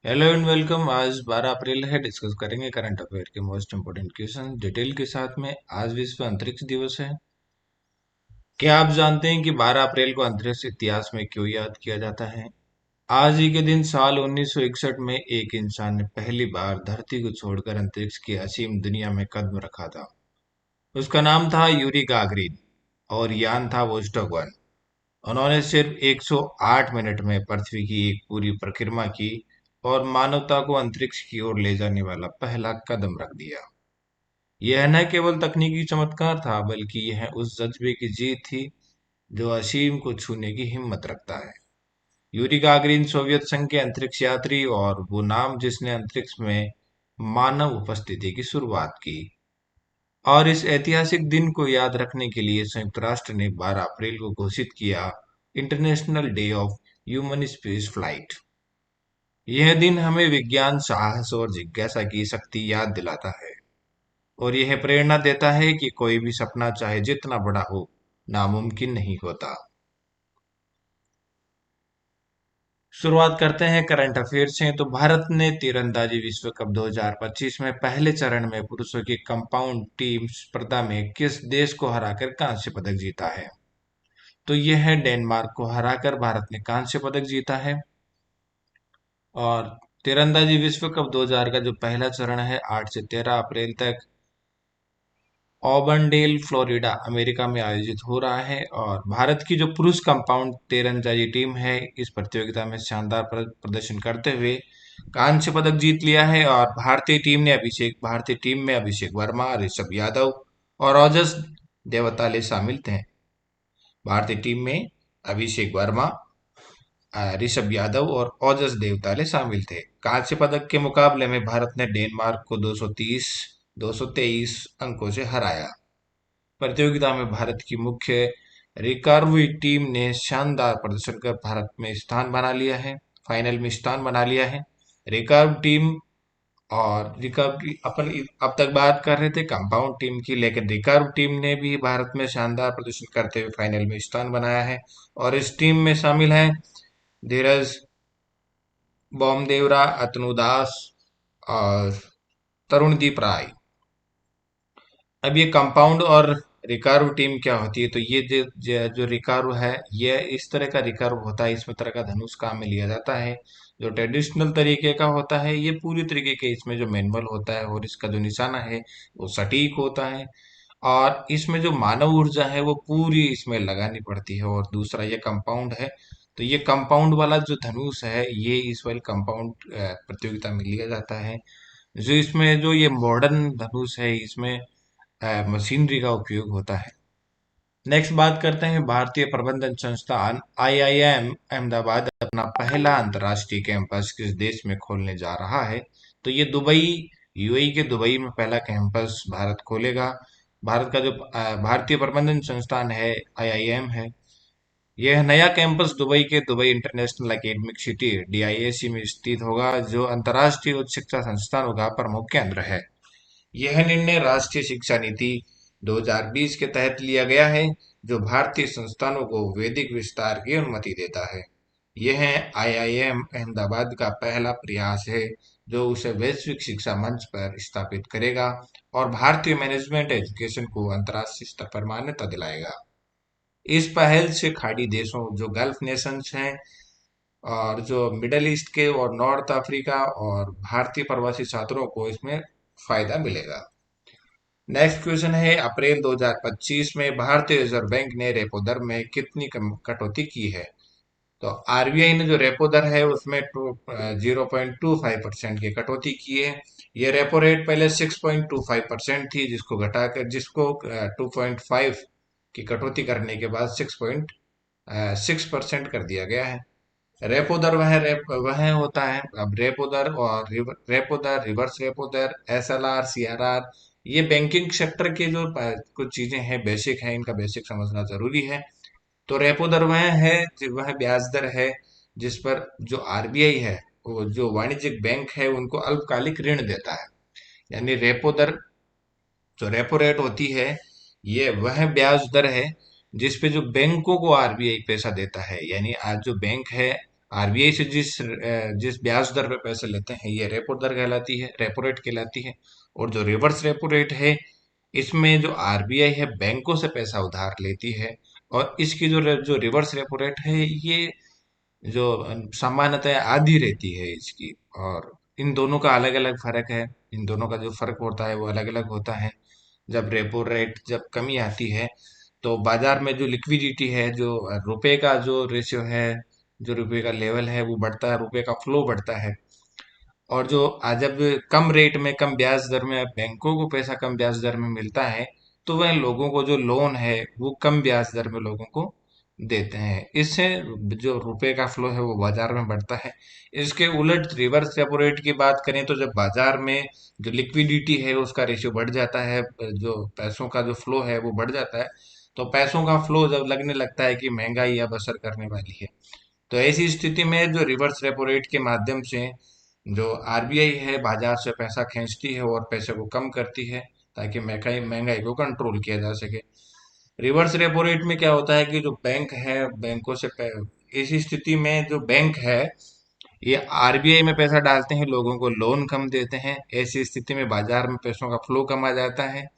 Hello and welcome. आज 12 अप्रैल है। Discuss करेंगे करंट अफेयर के मोस्ट इंपोर्टेंट क्वेश्चन डिटेल के साथ में। आज विश्व अंतरिक्ष दिवस है। क्या आप जानते हैं कि 12 अप्रैल को अंतरिक्ष इतिहास में क्यों याद किया जाता है? आज ही के दिन साल 1961 में एक इंसान ने पहली बार धरती को छोड़कर अंतरिक्ष की असीम दुनिया में कदम रखा था। उसका नाम था यूरी गागरिन और यान था वोस्टोक 1। उन्होंने सिर्फ 108 मिनट में पृथ्वी की एक पूरी परिक्रमा की और मानवता को अंतरिक्ष की ओर ले जाने वाला पहला कदम रख दिया। यह न केवल तकनीकी चमत्कार था, बल्कि यह उस जज्बे की जीत थी जो असीम को छूने की हिम्मत रखता है। यूरी गागरिन सोवियत संघ के अंतरिक्ष यात्री और वो नाम जिसने अंतरिक्ष में मानव उपस्थिति की शुरुआत की। और इस ऐतिहासिक दिन को याद रखने के लिए संयुक्त राष्ट्र ने 12 अप्रैल को घोषित किया international day of human space flight. यह दिन हमें विज्ञान, साहस और जिज्ञासा की शक्ति याद दिलाता है और यह प्रेरणा देता है कि कोई भी सपना चाहे जितना बड़ा हो, नामुमकिन नहीं होता। शुरुआत करते हैं करंट अफेयर से। तो भारत ने तीरंदाजी विश्व कप 2025 में पहले चरण में पुरुषों की कंपाउंड टीम स्पर्धा में किस देश को हराकर कांस्य पदक जीता है? तो यह है डेनमार्क को हराकर भारत ने कांस्य पदक जीता है। और तीरंदाजी विश्व कप 2000 का जो पहला चरण है 8 से 13 अप्रैल तक ऑबर्नडेल फ्लोरिडा अमेरिका में आयोजित हो रहा है। और भारत की जो पुरुष कंपाउंड तीरंदाजी टीम है इस प्रतियोगिता में शानदार प्रदर्शन करते हुए कांस्य पदक जीत लिया है। और भारतीय टीम में अभिषेक वर्मा, ऋषभ यादव और ओजस देवताले शामिल थे। भारतीय टीम में अभिषेक वर्मा, ऋषभ यादव और ओजस देवताले शामिल थे। कांस्य पदक के मुकाबले में भारत ने डेनमार्क को 223 अंकों से हराया। प्रतियोगिता में भारत की मुख्य रिकर्व टीम ने शानदार प्रदर्शन कर भारत में स्थान बना लिया है, फाइनल में स्थान बना लिया है। रिकर्व टीम और रिकर्व अपन अब तक बात कर रहे थे कंपाउंड टीम की, लेकिन रिकर्व टीम ने भी भारत में शानदार प्रदर्शन करते हुए फाइनल में स्थान बनाया है। और इस टीम में शामिल हैं धीरज बॉमदेवरा, अतनु दास और तरुणदीप राय। अब ये कंपाउंड और रिकर्व टीम क्या होती है? तो ये जो रिकर्व है, ये इस तरह का रिकर्व होता है, इसमें तरह का धनुष काम में लिया जाता है। जो ट्रेडिशनल तरीके का होता है, ये पूरी तरीके के इसमें जो मैनुअल होता है और इसका जो निशाना है वो सटीक होता है। और इसमें जो मानव ऊर्जा है वो पूरी इसमें लगानी पड़ती है। और दूसरा ये कंपाउंड है, तो ये कंपाउंड वाला जो धनुष है ये इस वाली कंपाउंड प्रतियोगिता में लिया जाता है। जो इसमें जो ये मॉडर्न धनुष है इसमें मशीनरी का उपयोग होता है। नेक्स्ट बात करते हैं भारतीय प्रबंधन संस्थान आईआईएम अहमदाबाद अपना पहला अंतर्राष्ट्रीय कैंपस किस देश में खोलने जा रहा है? तो ये दुबई, यूएई के दुबई में पहला कैंपस भारत खोलेगा। भारत का जो भारतीय प्रबंधन संस्थान है आईआईएम है, यह नया कैंपस दुबई के दुबई इंटरनेशनल एकेडमिक सिटी डीआईएसी में स्थित होगा, जो अंतर्राष्ट्रीय उच्च शिक्षा संस्थानों का प्रमुख केंद्र है। यह निर्णय राष्ट्रीय शिक्षा नीति 2020 के तहत लिया गया है, जो भारतीय संस्थानों को वैदिक विस्तार की अनुमति देता है। यह आईआईएम अहमदाबाद का पहला प्रयास है जो उसे वैश्विक शिक्षा मंच पर स्थापित करेगा और भारतीय मैनेजमेंट एजुकेशन को अंतर्राष्ट्रीय स्तर पर मान्यता दिलाएगा। इस पहल से खाड़ी देशों, जो गल्फ नेशंस हैं और जो मिडल ईस्ट के और नॉर्थ अफ्रीका और भारतीय प्रवासी छात्रों को इसमें फायदा मिलेगा। नेक्स्ट क्वेश्चन है अप्रैल 2025 में भारतीय रिजर्व बैंक ने रेपो दर में कितनी कटौती की है? तो आरबीआई ने जो रेपो दर है उसमें 0.25% की कटौती की है। ये रेपो रेट पहले 6.25% थी, जिसको 2.5 की कटौती करने के बाद 6.6% कर दिया गया है। रेपो दर वह होता है। अब रेपो दर और रेपो दर, रिवर्स रेपो दर, एसएलआर, सीआरआर, ये बैंकिंग सेक्टर के जो कुछ चीजें हैं, बेसिक है, इनका बेसिक समझना जरूरी है। तो रेपो दर वह ब्याज दर है जिस पर जो आरबीआई है, वो जो वाणिज्यिक बैंक है उनको अल्पकालिक ऋण देता है। यानी रेपो दर, जो रेपो रेट होती है, ये वह ब्याज दर है जिस पे जो बैंकों को आरबीआई पैसा देता है। यानी आज जो बैंक है आरबीआई से जिस ब्याज दर पे पैसे लेते हैं ये रेपो दर कहलाती है, रेपो रेट कहलाती है। और जो रिवर्स रेपो रेट है, इसमें जो आरबीआई है बैंकों से पैसा उधार लेती है। और इसकी जो रिवर्स रेपो रेट है ये जो सामान्यतः आधी रहती है इसकी। और इन दोनों का अलग अलग फर्क है। इन दोनों का जो फर्क होता है वो अलग अलग होता है। जब रेपो रेट जब कमी आती है तो बाजार में जो लिक्विडिटी है, जो रुपए का जो रेशियो है, जो रुपए का लेवल है वो बढ़ता है, रुपए का फ्लो बढ़ता है। और जो जब कम रेट में कम ब्याज दर में बैंकों को पैसा कम ब्याज दर में मिलता है तो वह लोगों को जो लोन है वो कम ब्याज दर में लोगों को देते हैं। इससे जो रुपए का फ्लो है वो बाजार में बढ़ता है। इसके उलट रिवर्स रेपो रेट की बात करें तो जब बाजार में जो लिक्विडिटी है उसका रेशियो बढ़ जाता है, जो पैसों का जो फ्लो है वो बढ़ जाता है, तो पैसों का फ्लो जब लगने लगता है कि महंगाई अब असर करने वाली है, तो ऐसी स्थिति में जो रिवर्स रेपो रेट के माध्यम से जो आरबीआई है बाजार से पैसा खींचती है और पैसे को कम करती है ताकि महंगाई महंगाई को कंट्रोल किया जा सके। रिवर्स रेपो रेट में क्या होता है कि जो बैंक है बैंकों से इस स्थिति में जो बैंक है ये आरबीआई में पैसा डालते हैं, लोगों को लोन कम देते हैं। ऐसी स्थिति में बाजार में पैसों का फ्लो कम आ जाता है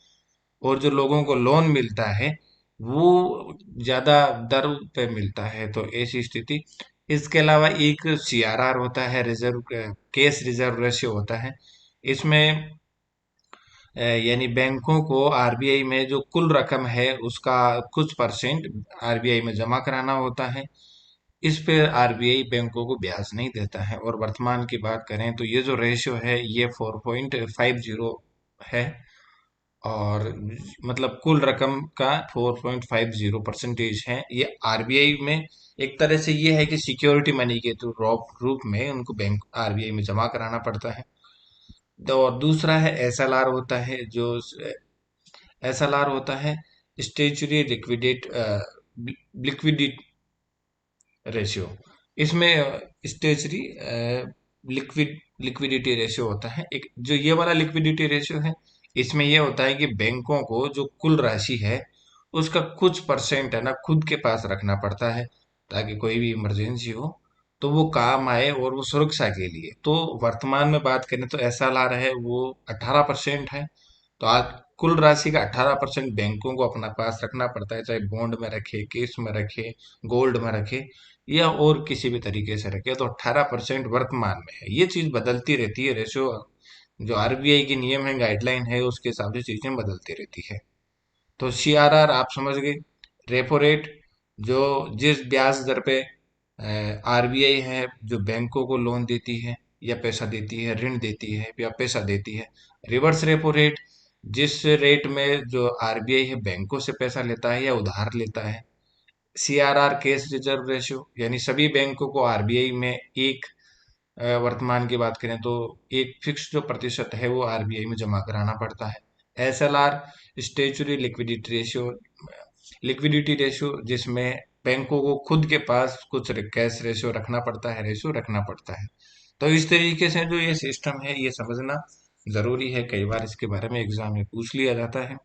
और जो लोगों को लोन मिलता है वो ज्यादा दर पे मिलता है। तो ऐसी स्थिति। इसके अलावा एक सीआरआर होता है, रिजर्व केस रिजर्व रेशियो होता है। इसमें यानी बैंकों को आरबीआई में जो कुल रकम है उसका कुछ परसेंट आरबीआई में जमा कराना होता है। इस पे आरबीआई बैंकों को ब्याज नहीं देता है। और वर्तमान की बात करें तो ये जो रेशियो है ये 4.50 है। और मतलब कुल रकम का 4.50% है। ये आरबीआई में एक तरह से ये है कि सिक्योरिटी मनी के तो रूप में उनको बैंक आरबीआई में जमा कराना पड़ता है। तो और दूसरा है एसएलआर होता है, जो एसएलआर होता है स्टेचुरी लिक्विडिट रेशियो। इसमें स्टेचुरी लिक्विडिटी रेशियो होता है एक। जो ये वाला लिक्विडिटी रेशियो है इसमें ये होता है कि बैंकों को जो कुल राशि है उसका कुछ परसेंट है ना खुद के पास रखना पड़ता है ताकि कोई भी इमरजेंसी हो तो वो काम आए और वो सुरक्षा के लिए। तो वर्तमान में बात करें तो ऐसा ला रहा है वो 18% है। तो आज कुल राशि का 18% बैंकों को अपना पास रखना पड़ता है, चाहे बॉन्ड में रखे, केस में रखे, गोल्ड में रखे या और किसी भी तरीके से रखे। तो 18% वर्तमान में है। ये चीज बदलती रहती है रेशियो। जो आरबीआई की नियम है, गाइडलाइन है, उसके हिसाब से चीजें बदलती रहती है। तो सीआरआर आप समझ गए। रेपो रेट जो जिस ब्याज दर पे आरबीआई है जो बैंकों को लोन देती है या पैसा देती है, ऋण देती है या पैसा देती है। रिवर्स रेपो रेट जिस रेट में जो आरबीआई है बैंकों से पैसा लेता है या उधार लेता है। सीआरआर केस रिजर्व रेशियो यानी सभी बैंकों को आरबीआई में एक वर्तमान की बात करें तो एक फिक्स जो प्रतिशत है वो आरबीआई में जमा कराना पड़ता है। एसएलआर स्टेचुरी लिक्विडिटी रेशियो जिसमें बैंकों को खुद के पास कुछ कैश रेशियो रखना पड़ता है, रेशियो रखना पड़ता है। तो इस तरीके से जो ये सिस्टम है ये समझना जरूरी है। कई बार इसके बारे में एग्जाम में पूछ लिया जाता है।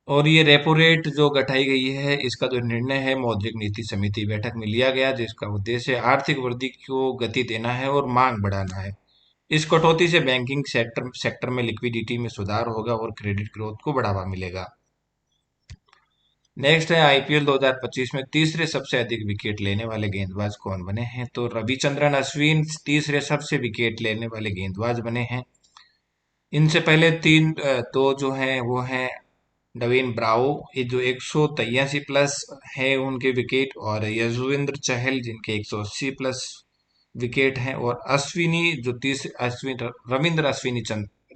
और ये रेपो रेट जो घटाई गई है इसका जो निर्णय है मौद्रिक नीति समिति बैठक में लिया गया, जिसका उद्देश्य आर्थिक वृद्धि को गति देना है और मांग बढ़ाना है। इस कटौती से बैंकिंग सेक्टर में लिक्विडिटी में सुधार होगा और क्रेडिट ग्रोथ को बढ़ावा मिलेगा। नेक्स्ट है आईपीएल 2025 में तीसरे सबसे अधिक विकेट लेने वाले गेंदबाज कौन बने हैं। तो रविचंद्रन अश्विन तीसरे सबसे विकेट लेने वाले गेंदबाज बने हैं। इनसे पहले दो जो हैं वो हैं नवीन ब्रावो, ये जो 183 प्लस है उनके विकेट, और यजुवेंद्र चहल जिनके 180 प्लस विकेट हैं। और अश्विनी जो तीसरे अश्विन रविंद्र अश्विनी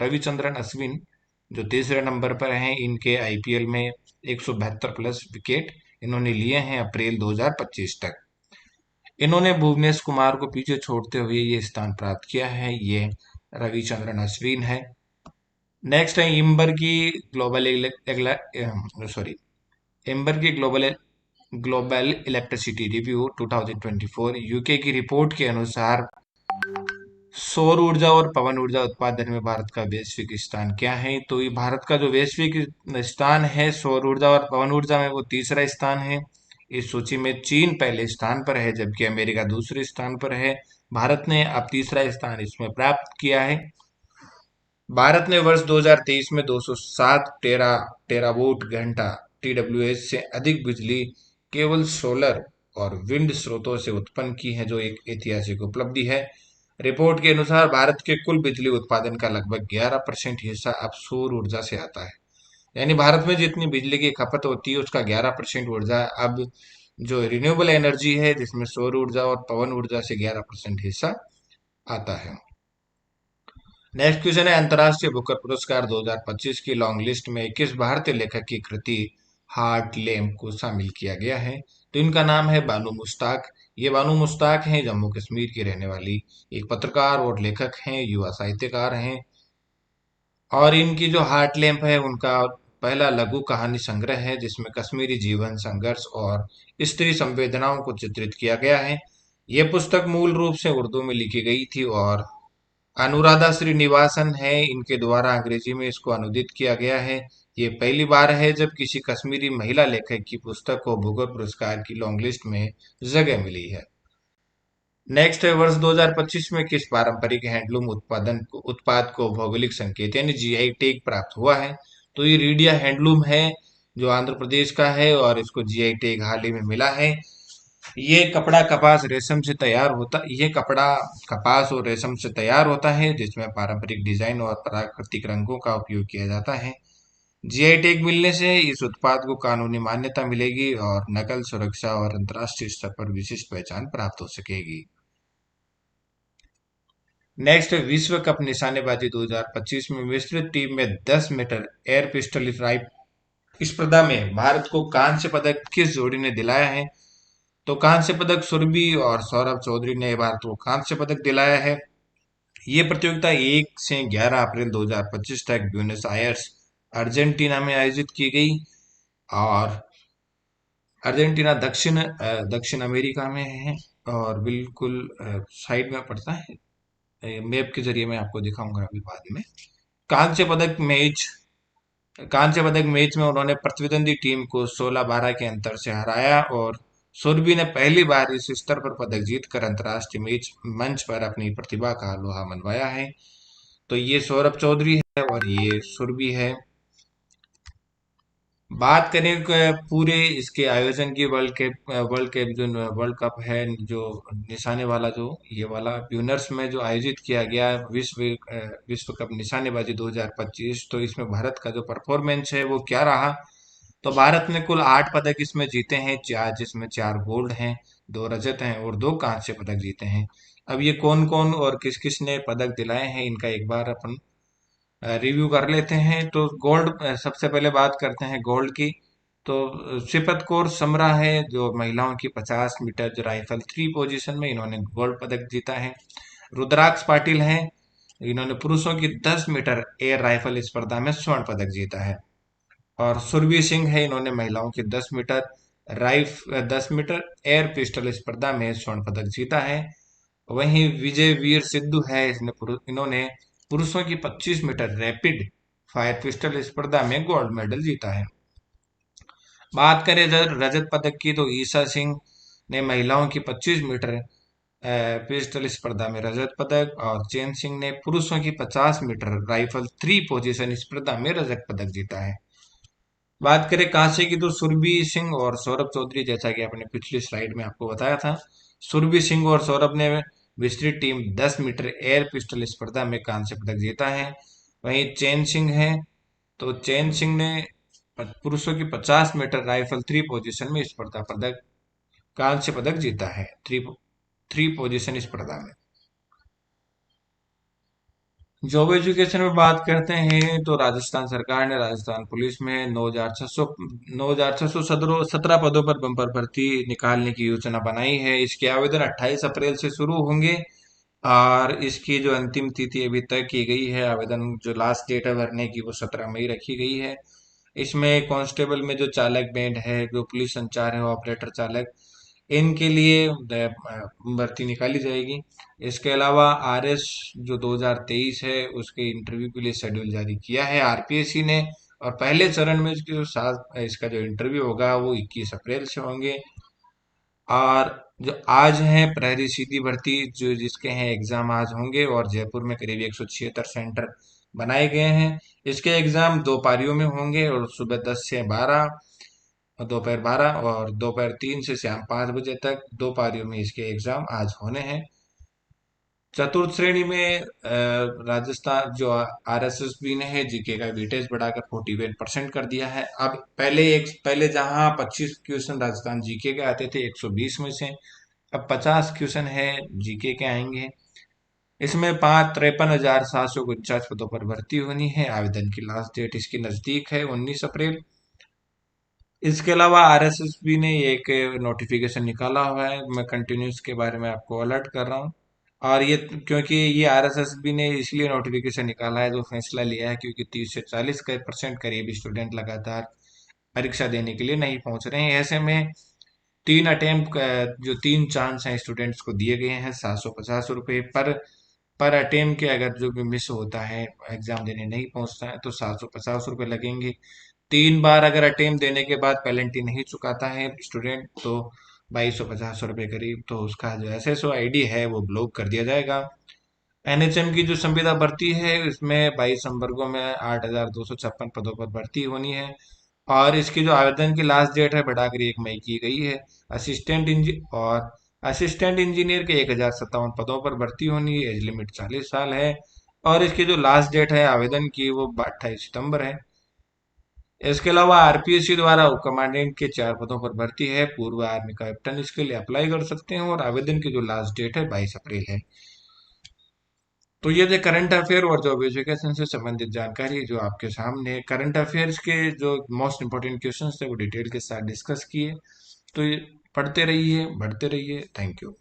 रविचंद्रन अश्विन जो तीसरे नंबर पर हैं, इनके आईपीएल में 172 प्लस विकेट इन्होंने लिए हैं अप्रैल 2025 तक। इन्होंने भुवनेश कुमार को पीछे छोड़ते हुए ये स्थान प्राप्त किया है। ये रविचंद्रन अश्विन है। नेक्स्ट है इम्बर की ग्लोबल सॉरी इम्बर की ग्लोबल इलेक्ट्रिसिटी रिव्यू 2024 यूके की रिपोर्ट के अनुसार सौर ऊर्जा और पवन ऊर्जा उत्पादन में भारत का वैश्विक स्थान क्या है। तो ये भारत का जो वैश्विक स्थान है सौर ऊर्जा और पवन ऊर्जा में वो तीसरा स्थान है। इस सूची में चीन पहले स्थान पर है, जबकि अमेरिका दूसरे स्थान पर है। भारत ने अब तीसरा स्थान इसमें प्राप्त किया है। भारत ने वर्ष 2023 में 207 टेरावोट घंटा टीडब्ल्यूएच से अधिक बिजली केवल सोलर और विंड स्रोतों से उत्पन्न की है, जो एक ऐतिहासिक उपलब्धि है। रिपोर्ट के अनुसार भारत के कुल बिजली उत्पादन का लगभग 11% हिस्सा अब सौर ऊर्जा से आता है। यानी भारत में जितनी बिजली की खपत होती है उसका 11% ऊर्जा अब जो रिन्यूएबल एनर्जी है, जिसमें सौर ऊर्जा और पवन ऊर्जा से 11% हिस्सा आता है। नेक्स्ट क्वेश्चन है, अंतर्राष्ट्रीय बुकर पुरस्कार 2025 की लॉन्ग लिस्ट में किस भारतीय लेखक की कृति हार्ट लैम्प को शामिल किया गया है? तो इनका नाम है बानू मुश्ताक। ये बानू मुश्ताक हैं, जम्मू कश्मीर की रहने वाली एक पत्रकार और लेखक हैं, युवा साहित्यकार हैं। और इनकी जो हार्ट लैम्प है उनका पहला लघु कहानी संग्रह है, जिसमें कश्मीरी जीवन, संघर्ष और स्त्री संवेदनाओं को चित्रित किया गया है। यह पुस्तक मूल रूप से उर्दू में लिखी गई थी और अनुराधा श्रीनिवासन है इनके द्वारा अंग्रेजी में इसको अनुदित किया गया है। ये पहली बार है जब किसी कश्मीरी महिला लेखक की पुस्तक को बुकर पुरस्कार की लॉन्ग लिस्ट में जगह मिली है। नेक्स्ट है, वर्ष 2025 में किस पारंपरिक हैंडलूम उत्पाद को भौगोलिक संकेत यानी जीआई टैग प्राप्त हुआ है? तो ये रीडिया हैंडलूम है, जो आंध्र प्रदेश का है और इसको जीआई टैग हाल ही में मिला है। ये कपड़ा कपास रेशम से तैयार होता ये कपड़ा कपास और रेशम से तैयार होता है, जिसमें पारंपरिक डिजाइन और प्राकृतिक रंगों का उपयोग किया जाता है। जीआई टैग मिलने से इस उत्पाद को कानूनी मान्यता मिलेगी और नकल सुरक्षा और अंतर्राष्ट्रीय स्तर पर विशिष्ट पहचान प्राप्त हो सकेगी। नेक्स्ट, विश्व कप निशानेबाजी 2025 में विस्तृत टीम में 10 मीटर एयर पिस्टल स्पर्धा में भारत को कांस्य पदक किस जोड़ी ने दिलाया है? तो कांस्य पदक सुरभि और सौरभ चौधरी ने भारत को कांस्य पदक दिलाया है। ये प्रतियोगिता 1 से 11 अप्रैल 2025 तक ब्यूनस आयर्स अर्जेंटीना में आयोजित की गई। और अर्जेंटीना दक्षिण अमेरिका में है और बिल्कुल साइड में पड़ता है। मैप के जरिए मैं आपको दिखाऊंगा अभी बाद में। कांस्य पदक मैच कांस्य पदक मैच में उन्होंने प्रतिद्वंदी टीम को 16-12 के अंतर से हराया और सुरभि ने पहली बार इस स्तर पर पदक जीतकर अंतर्राष्ट्रीय मैच मंच पर अपनी प्रतिभा का लोहा मनवाया है। तो ये सौरभ चौधरी है और ये सुरभि है। बात करें पूरे इसके आयोजन की, वर्ल्ड कप जो वर्ल्ड कप है, जो निशाने वाला जो ये वाला ब्यूनर्स में जो आयोजित किया गया विश्व कप निशानेबाजी 2025, तो इसमें भारत का जो परफॉर्मेंस है वो क्या रहा? तो भारत ने कुल 8 पदक इसमें जीते हैं, चार जिसमें 4 गोल्ड हैं, 2 रजत हैं और 2 कांस्य पदक जीते हैं। अब ये कौन कौन और किस किस ने पदक दिलाए हैं, इनका एक बार अपन रिव्यू कर लेते हैं। तो गोल्ड, सबसे पहले बात करते हैं गोल्ड की। तो सिपत कौर समरा है, जो महिलाओं की 50 मीटर जो राइफल 3 पोजीशन में इन्होंने गोल्ड पदक जीता है। रुद्राक्ष पाटिल हैं, इन्होंने पुरुषों की 10 मीटर एयर राइफल स्पर्धा में स्वर्ण पदक जीता है। और सुरभि सिंह है, इन्होंने महिलाओं की 10 मीटर एयर पिस्टल स्पर्धा में स्वर्ण पदक जीता है। वहीं विजय वीर सिद्धू है, इन्होंने पुरुषों की 25 मीटर रैपिड फायर पिस्टल स्पर्धा में गोल्ड मेडल जीता है। बात करें रजत पदक की, तो ईसा सिंह ने महिलाओं की 25 मीटर पिस्टल स्पर्धा में रजत पदक और चैन सिंह ने पुरुषों की 50 मीटर राइफल 3 पोजीशन स्पर्धा में रजत पदक जीता है। बात करें कांसे की, तो सुरभि सिंह और सौरभ चौधरी, जैसा कि आपने पिछली स्लाइड में आपको बताया था, सुरभि सिंह और सौरभ ने विस्तृत टीम 10 मीटर एयर पिस्टल स्पर्धा में कांस्य पदक जीता है। वहीं चैन सिंह है, तो चैन सिंह ने पुरुषों की 50 मीटर राइफल 3 पोजीशन में स्पर्धा पदक कांस्य पदक जीता है, थ्री पोजीशन स्पर्धा में। जॉब एजुकेशन में बात करते हैं, तो राजस्थान सरकार ने राजस्थान पुलिस में 9,617 पदों पर बम्पर भर्ती निकालने की योजना बनाई है। इसके आवेदन 28 अप्रैल से शुरू होंगे और इसकी जो अंतिम तिथि अभी तय की गई है, आवेदन जो लास्ट डेट है भरने की, वो 17 मई रखी गई है। इसमें कांस्टेबल में जो चालक बैंड है, जो पुलिस संचार है, ऑपरेटर चालक, इनके लिए भर्ती निकाली जाएगी। इसके अलावा आरएस जो 2023 है उसके इंटरव्यू के लिए शेड्यूल जारी किया है आरपीएससी ने। और पहले चरण में जो सात इसका जो इंटरव्यू होगा वो 21 अप्रैल से होंगे। और जो आज है प्रहरी सीधी भर्ती जो जिसके हैं एग्जाम आज होंगे, और जयपुर में करीब 176 सेंटर बनाए गए हैं। इसके एग्जाम दो पारियों में होंगे, और सुबह 10 से 12 और दोपहर 12 और दोपहर 3 से शाम 5 बजे तक, दो पारियों में इसके एग्जाम आज होने हैं। चतुर्थ श्रेणी में राजस्थान जो आरएसएसबी ने है जीके का वेटेज बढ़ाकर 41% कर दिया है। अब पहले जहां 25 क्वेश्चन राजस्थान जीके के आते थे 120 में से, अब 50 क्वेश्चन है जीके के आएंगे। इसमें 53,749 पदों पर भर्ती होनी है। आवेदन की लास्ट डेट इसकी नजदीक है 19 अप्रैल। इसके अलावा आरएसएसबी ने एक नोटिफिकेशन निकाला हुआ है, मैं कंटिन्यूस के बारे में आपको अलर्ट कर रहा हूँ। और ये क्योंकि ये आरएसएसबी ने इसलिए नोटिफिकेशन निकाला है, जो फैसला लिया है, क्योंकि 30 से 40% करीब स्टूडेंट लगातार परीक्षा देने के लिए नहीं पहुंच रहे हैं। ऐसे में तीन अटेम्प्ट जो तीन चांस हैं स्टूडेंट्स को दिए गए हैं, 750 रुपये पर अटेम्प्ट के, अगर जो भी मिस होता है एग्जाम देने नहीं पहुंचता है तो 750 रुपये लगेंगे। 3 बार अगर अटेम्प्ट देने के बाद पेनल्टी नहीं चुकाता है स्टूडेंट तो 2250 रुपये करीब, तो उसका जो एसएसओ आईडी है वो ब्लॉक कर दिया जाएगा। एनएचएम की जो संविदा भर्ती है इसमें 22 संवर्गों में 8,256 पदों पर भर्ती होनी है। और इसकी जो आवेदन की लास्ट डेट है बढ़ाकर 1 मई की गई है। असिस्टेंट इंजीनियर के 1,057 पदों पर भर्ती होनी है। एज लिमिट 40 साल है। और इसकी जो लास्ट डेट है आवेदन की वो 28 सितंबर है। इसके अलावा आरपीएससी द्वारा उप कमांडेंट के 4 पदों पर भर्ती है। पूर्व आर्मी कैप्टन इसके लिए अप्लाई कर सकते हैं, और आवेदन की जो लास्ट डेट है 22 अप्रैल है। तो ये थे करंट अफेयर और जॉब एजुकेशन से संबंधित जानकारी जो आपके सामने करंट अफेयर्स के जो मोस्ट इंपोर्टेंट क्वेश्चंस थे वो डिटेल के साथ डिस्कस किए। तो ये पढ़ते रहिए, बढ़ते रहिए। Thank you.